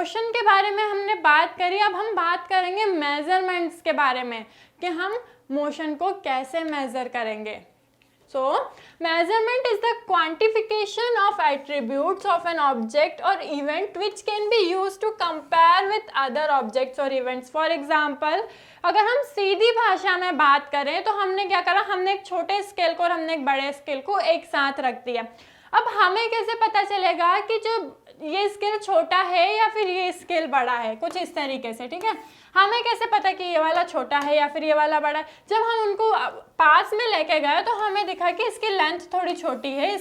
Motion के बारे में हमने बात करी, अब हम बात करेंगे मेजरमेंट्स के बारे में कि हम मोशन को कैसे मेजर करेंगे। So, measurement is the quantification of attributes of an object or event which can be used to compare with other objects or events. For example, अगर हम सीधी भाषा में बात करें तो हमने क्या करा, हमने एक छोटे स्केल को और हमने एक बड़े स्केल को एक साथ रख दिया। अब हमें कैसे पता चलेगा कि जो ये स्केल छोटा है या फिर ये स्केल बड़ा है, कुछ इस तरीके से, ठीक है। हमें कैसे पता कि ये वाला छोटा है या फिर ये वाला बड़ा है? जब हम उनको पास में लेके गए तो हमें दिखा कि इसकी लेंथ थोड़ी छोटी है,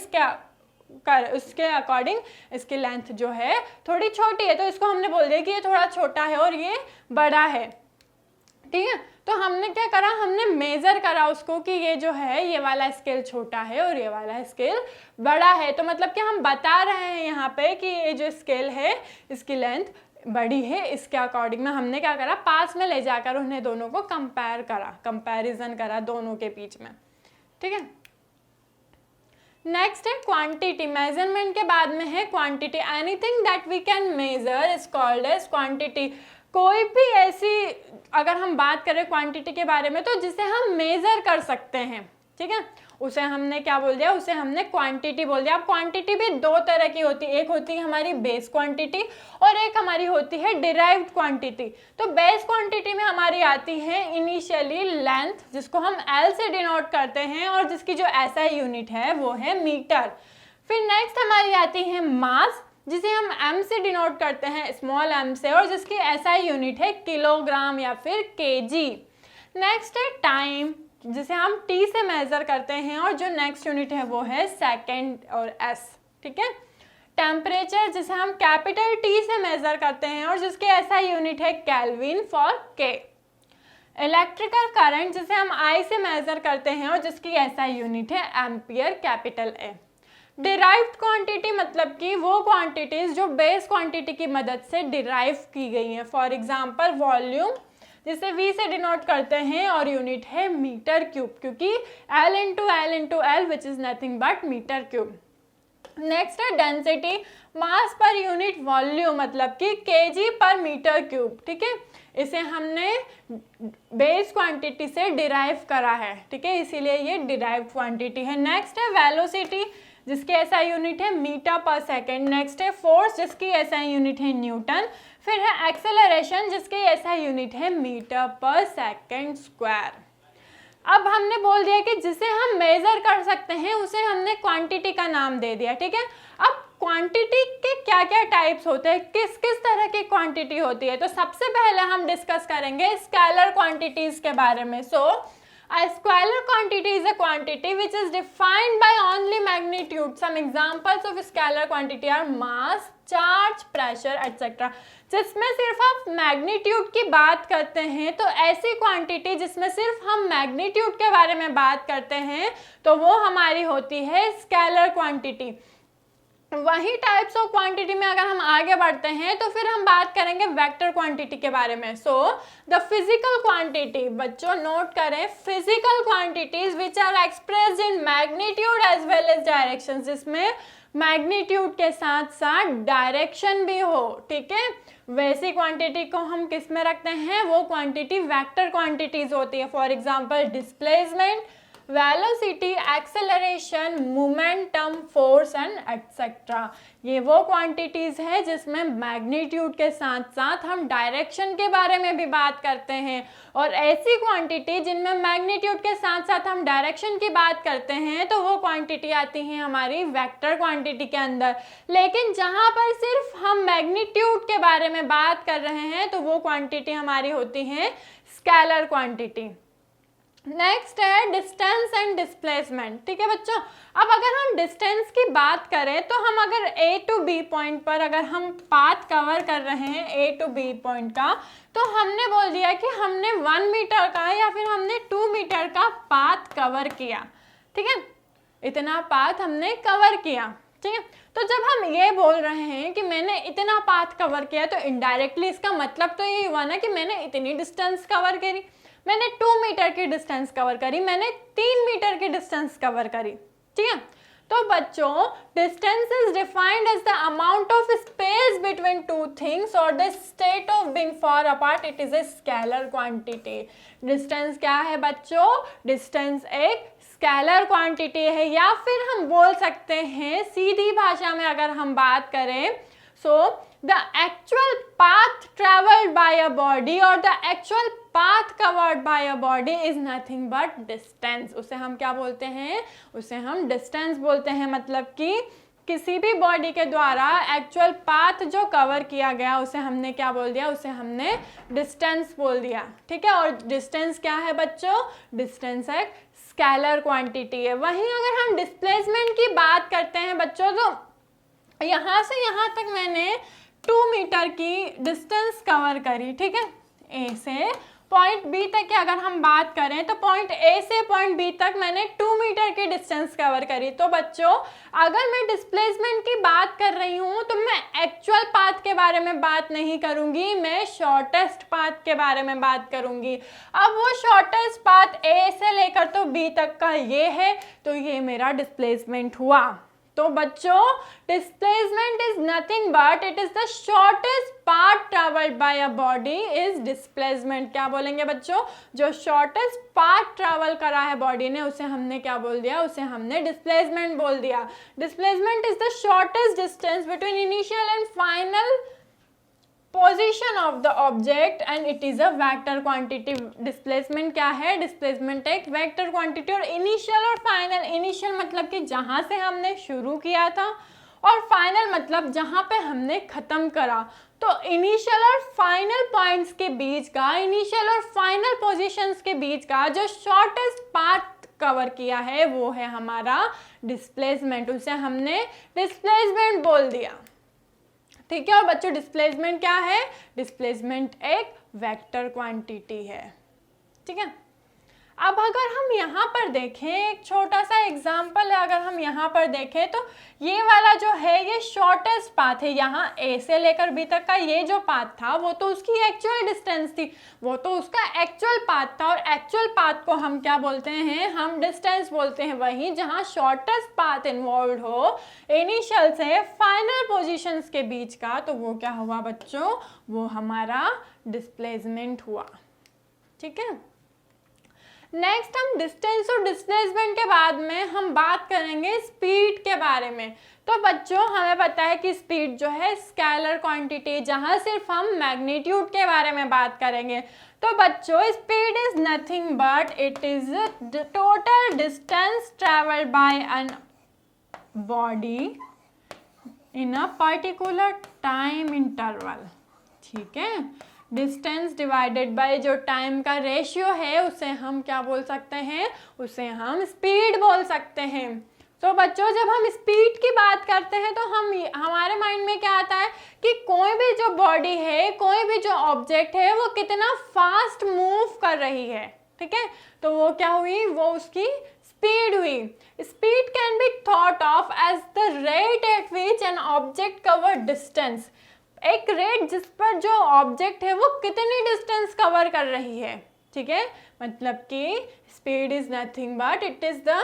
उसके अकॉर्डिंग इसकी लेंथ जो है थोड़ी छोटी है, तो इसको हमने बोल दिया कि ये थोड़ा छोटा है और ये बड़ा है, ठीक है। तो हमने क्या करा, हमने मेजर करा उसको कि ये जो है ये वाला स्केल छोटा है और ये वाला स्केल बड़ा है। तो मतलब कि हम बता रहे हैं यहाँ पे कि ये जो स्केल है इसकी लेंथ बड़ी है, इसके अकॉर्डिंग में हमने क्या करा, पास में ले जाकर उन्हें दोनों को कंपेयर करा, कंपैरिजन करा दोनों के बीच में, ठीक है। नेक्स्ट है क्वांटिटी। मेजरमेंट के बाद में है quantity. Anything that we can measure is called as quantity. कोई भी ऐसी, अगर हम बात करें क्वांटिटी के बारे में, तो जिसे हम मेजर कर सकते हैं, ठीक है, उसे हमने क्या बोल दिया, उसे हमने क्वांटिटी बोल दिया। अब क्वांटिटी भी दो तरह की होती है, एक होती है हमारी बेस क्वांटिटी और एक हमारी होती है डिराइव्ड क्वांटिटी। तो बेस क्वांटिटी में हमारी आती है इनिशियली लेंथ, जिसको हम एल से डिनोट करते हैं और जिसकी जो एसआई यूनिट है वो है मीटर। फिर नेक्स्ट हमारी आती है मास, जिसे हम एम से डिनोट करते हैं, स्मॉल एम से, और जिसकी एसआई यूनिट है किलोग्राम या फिर केजी। नेक्स्ट है टाइम, जिसे हम टी से मेजर करते हैं और जो नेक्स्ट यूनिट है वो है सेकेंड और एस, ठीक है। टेम्परेचर, जिसे हम कैपिटल टी से मेजर करते हैं और जिसकी एसआई यूनिट है केल्विन फॉर के। इलेक्ट्रिकल करंट, जिसे हम आई से मेजर करते हैं और जिसकी एसआई यूनिट है ampere capital A. Derived quantity मतलब कि वो क्वांटिटीज जो बेस क्वांटिटी की मदद से डिराइव की गई हैं। फॉर एग्जांपल वॉल्यूम, जिसे V से डिनोट करते हैं और यूनिट है मीटर क्यूब, क्योंकि L into L which is nothing but metre cube. Next है density, mass per unit volume मतलब कि केजी पर मीटर क्यूब, ठीक है। इसे हमने बेस क्वांटिटी से डिराइव करा है, ठीक है, इसीलिए ये डिराइव्ड क्वांटिटी है। नेक्स्ट है वेलोसिटी, जिसकी एसआई यूनिट है मीटर पर सेकेंड। नेक्स्ट है फोर्स, जिसकी एसआई यूनिट है न्यूटन। फिर है एक्सेलरेशन, जिसकी एसआई यूनिट है मीटर पर सेकेंड स्क्वायर। अब हमने बोल दिया कि जिसे हम मेजर कर सकते हैं उसे हमने क्वांटिटी का नाम दे दिया, ठीक है। अब क्वांटिटी के क्या क्या टाइप्स होते हैं, किस किस तरह की क्वांटिटी होती है, तो सबसे पहले हम डिस्कस करेंगे स्केलर क्वांटिटीज के बारे में। A scalar quantity is a quantity which is defined by only magnitude. Some examples of scalar quantity are mass, charge, pressure, etc. जिसमें सिर्फ आप मैग्नीट्यूड की बात करते हैं, तो ऐसी क्वांटिटी जिसमें सिर्फ हम मैग्नीट्यूड के बारे में बात करते हैं तो वो हमारी होती है स्केलर क्वांटिटी। वही टाइप्स ऑफ क्वांटिटी में अगर हम आगे बढ़ते हैं तो फिर हम बात करेंगे वेक्टर क्वांटिटी के बारे में। सो द फिजिकल क्वांटिटी, बच्चों नोट करें, physical quantities which are expressed in magnitude as well as direction, जिसमें मैग्नीट्यूड के साथ साथ डायरेक्शन भी हो, ठीक है, वैसी क्वांटिटी को हम किस में रखते हैं, वो क्वांटिटी वेक्टर क्वांटिटीज होती है। For example displacement, velocity, acceleration, momentum, force and etcetera. ये वो क्वांटिटीज है जिसमें मैग्नीट्यूड के साथ साथ हम डायरेक्शन के बारे में भी बात करते हैं। और ऐसी क्वांटिटी जिनमें मैग्नीट्यूड के साथ साथ हम डायरेक्शन की बात करते हैं तो वो क्वांटिटी आती है हमारी वेक्टर क्वांटिटी के अंदर। लेकिन जहाँ पर सिर्फ हम मैग्नीट्यूड के बारे में बात कर रहे हैं तो वो क्वांटिटी हमारी होती है स्केलर क्वांटिटी। नेक्स्ट है डिस्टेंस एंड डिस्प्लेसमेंट, ठीक है बच्चों। अब अगर हम डिस्टेंस की बात करें तो हम अगर A टू B पॉइंट पर अगर हम पाथ कवर कर रहे हैं A टू B पॉइंट का, तो हमने बोल दिया कि हमने 1 मीटर का या फिर हमने 2 मीटर का पाथ कवर किया, ठीक है, इतना पाथ हमने कवर किया, ठीक है। तो जब हम ये बोल रहे हैं कि मैंने इतना पाथ कवर किया तो इनडायरेक्टली इसका मतलब तो ये हुआ ना कि मैंने इतनी डिस्टेंस कवर करी, मैंने 2 मीटर की डिस्टेंस कवर करी, मैंने 3 मीटर की डिस्टेंस कवर करी, ठीक है। तो बच्चों distance is defined as the amount of space between two things और the state of being far apart, it is a scalar quantity. Distance क्या है बच्चों? डिस्टेंस एक स्केलर क्वांटिटी है, या फिर हम बोल सकते हैं सीधी भाषा में अगर हम बात करें, सो the actual path traveled by a body or the actual path covered by a body is nothing but distance। उसे हम क्या बोलते हैं? उसे हम distance बोलते हैं। मतलब कि किसी भी बॉडी के द्वारा एक्चुअल पाथ जो कवर किया गया उसे हमने क्या बोल दिया? उसे हमने डिस्टेंस बोल दिया। ठीक है, और डिस्टेंस क्या है बच्चों? डिस्टेंस एक स्केलर क्वांटिटी है। वहीं अगर हम डिस्प्लेसमेंट की बात करते हैं बच्चों, तो यहाँ से यहाँ तक मैंने 2 मीटर की डिस्टेंस कवर करी। ठीक है, ए से पॉइंट बी तक की अगर हम बात करें तो पॉइंट ए से पॉइंट बी तक मैंने 2 मीटर की डिस्टेंस कवर करी। तो बच्चों अगर मैं डिस्प्लेसमेंट की बात कर रही हूँ तो मैं एक्चुअल पाथ के बारे में बात नहीं करूँगी, मैं शॉर्टेस्ट पाथ के बारे में बात करूँगी। अब वो शॉर्टेस्ट पाथ ए से लेकर तो बी तक का ये है, तो ये मेरा डिस्प्लेसमेंट हुआ। तो बच्चों displacement is nothing but it is the shortest path travelled by a body is displacement. क्या बोलेंगे बच्चों? जो शॉर्टेस्ट पाथ ट्रेवल करा है बॉडी ने उसे हमने क्या बोल दिया? उसे हमने डिस्प्लेसमेंट बोल दिया। Displacement is the shortest distance between initial and final position of the object and it is a vector quantity. Displacement क्या है? डिस्प्लेसमेंट एक वेक्टर क्वांटिटी। और इनिशियल और फाइनल, इनिशियल मतलब कि जहां से हमने शुरू किया था, और फाइनल मतलब जहां पे हमने खत्म करा। तो इनिशियल और फाइनल पॉइंट्स के बीच का, इनिशियल और फाइनल पोजीशंस के बीच का जो शॉर्टेस्ट पाथ कवर किया है वो है हमारा डिस्प्लेसमेंट। उसे हमने डिस्प्लेसमेंट बोल दिया। ठीक है, और बच्चों डिस्प्लेसमेंट क्या है? डिस्प्लेसमेंट एक वेक्टर क्वांटिटी है। ठीक है, अब अगर हम यहाँ पर देखें, एक छोटा सा एग्जांपल है, अगर हम यहाँ पर देखें तो ये वाला जो है ये शॉर्टेस्ट पाथ है। यहाँ ए से लेकर बी तक का ये जो पाथ था वो तो उसकी एक्चुअल डिस्टेंस थी, वो तो उसका एक्चुअल पाथ था, और एक्चुअल पाथ को हम क्या बोलते हैं? हम डिस्टेंस बोलते हैं। वहीं जहाँ शॉर्टेस्ट पाथ इन्वॉल्व हो इनिशियल से फाइनल पोजिशंस के बीच का, तो वो क्या हुआ बच्चों? वो हमारा डिस्प्लेसमेंट हुआ। ठीक है, नेक्स्ट हम डिस्टेंस और डिस्प्लेसमेंट के बाद में हम बात करेंगे स्पीड के बारे में। तो बच्चों हमें पता है कि स्पीड जो है स्केलर क्वांटिटी, जहां सिर्फ हम मैग्नीट्यूड के बारे में बात करेंगे। तो बच्चों speed is nothing but it is the total distance travelled by an body in a particular time interval. ठीक है, डिस्टेंस डिवाइडेड बाय जो टाइम का रेशियो है उसे हम क्या बोल सकते हैं? उसे हम स्पीड बोल सकते हैं। तो बच्चों जब हम स्पीड की बात करते हैं तो हमारे माइंड में क्या आता है कि कोई भी जो बॉडी है, कोई भी जो ऑब्जेक्ट है वो कितना फास्ट मूव कर रही है। ठीक है, तो वो क्या हुई? वो उसकी स्पीड हुई। Speed can be thought of as the rate at which an object cover distance. एक रेट जिस पर जो ऑब्जेक्ट है वो कितनी डिस्टेंस कवर कर रही है। ठीक है, मतलब कि speed is nothing but it is the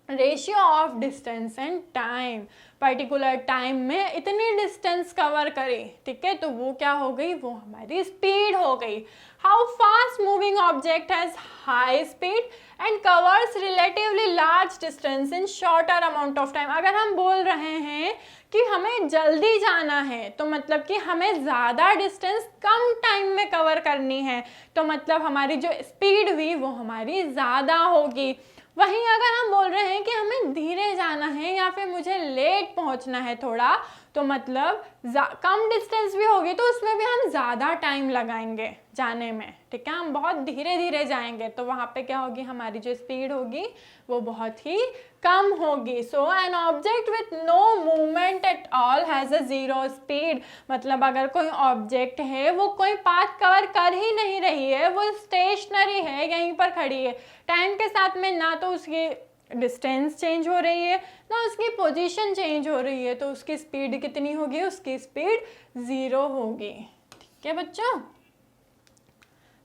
ratio of distance and time. Particular time में इतनी डिस्टेंस कवर करी। ठीक है, तो वो क्या हो गई? वो हमारी स्पीड हो गई। How fast moving object has high speed and covers relatively large distance in shorter amount of time. अगर हम बोल रहे हैं कि हमें जल्दी जाना है तो मतलब कि हमें ज़्यादा डिस्टेंस कम टाइम में कवर करनी है, तो मतलब हमारी जो स्पीड हुई वो हमारी ज़्यादा होगी। वहीं अगर हम बोल रहे हैं कि हमें धीरे जाना है या फिर मुझे लेट पहुंचना है थोड़ा, तो मतलब कम डिस्टेंस भी होगी तो उसमें भी हम ज़्यादा टाइम लगाएंगे जाने में। ठीक है, हम बहुत धीरे धीरे जाएंगे तो वहाँ पे क्या होगी? हमारी जो स्पीड होगी वो बहुत ही कम होगी। So an object with no movement at all has a zero speed. मतलब अगर कोई ऑब्जेक्ट है वो कोई पाथ कवर कर ही नहीं रही है, वो स्टेशनरी है, यहीं पर खड़ी है, टाइम के साथ में ना तो उसकी डिस्टेंस चेंज हो रही है ना उसकी पोजीशन चेंज हो रही है, तो उसकी स्पीड कितनी होगी? उसकी स्पीड 0 होगी। ठीक है बच्चों,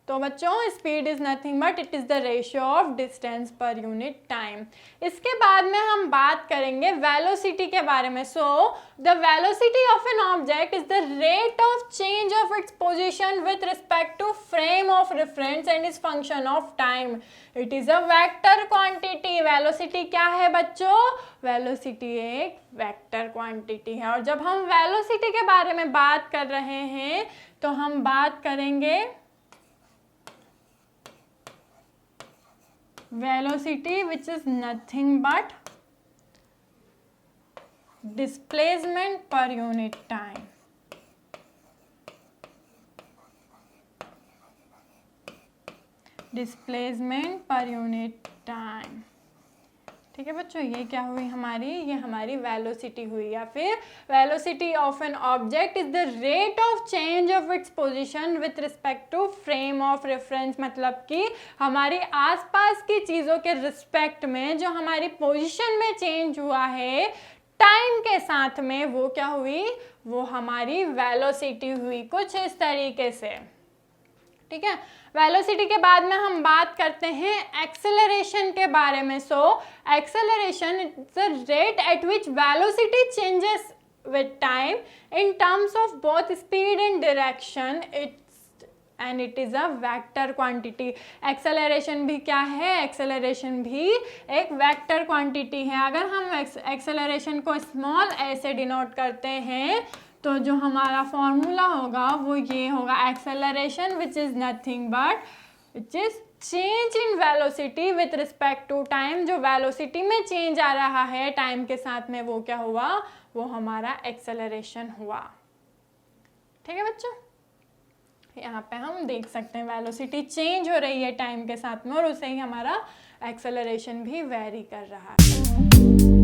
तो बच्चों speed is nothing but it is the ratio of distance per unit time. इसके बाद में हम बात करेंगे वेलोसिटी के बारे में। So the velocity of an object is the rate of change of its position with respect to frame of reference and is function of time. It is a vector quantity. Velocity क्या है बच्चों? Velocity एक vector quantity है। और जब हम velocity के बारे में बात कर रहे हैं तो हम बात करेंगे velocity which is nothing but displacement per unit time। Displacement per unit time. ठीक है बच्चों, ये क्या हुई हमारी? ये हमारी वेलोसिटी हुई। या फिर velocity of an object is the rate of change of its position with respect to frame of reference. मतलब कि हमारी आसपास की चीज़ों के रिस्पेक्ट में जो हमारी पोजीशन में चेंज हुआ है टाइम के साथ में, वो क्या हुई? वो हमारी वेलोसिटी हुई, कुछ इस तरीके से। ठीक है, वेलोसिटी के बाद में हम बात करते हैं एक्सेलरेशन के बारे में। So acceleration is the rate at which velocity changes with time in terms of both speed and direction. And it is a vector quantity. Acceleration भी क्या है? एक्सेलरेशन भी एक वेक्टर क्वांटिटी है। अगर हम एक्सेलरेशन को स्मॉल ए से डिनोट करते हैं तो जो हमारा फॉर्मूला होगा वो ये होगा, acceleration which is nothing but which is change in velocity with respect to time. जो वेलोसिटी में चेंज आ रहा है टाइम के साथ में, वो क्या हुआ? वो हमारा एक्सेलरेशन हुआ। ठीक है बच्चों, यहाँ पे हम देख सकते हैं वेलोसिटी चेंज हो रही है टाइम के साथ में और उससे ही हमारा एक्सेलरेशन भी वेरी कर रहा है।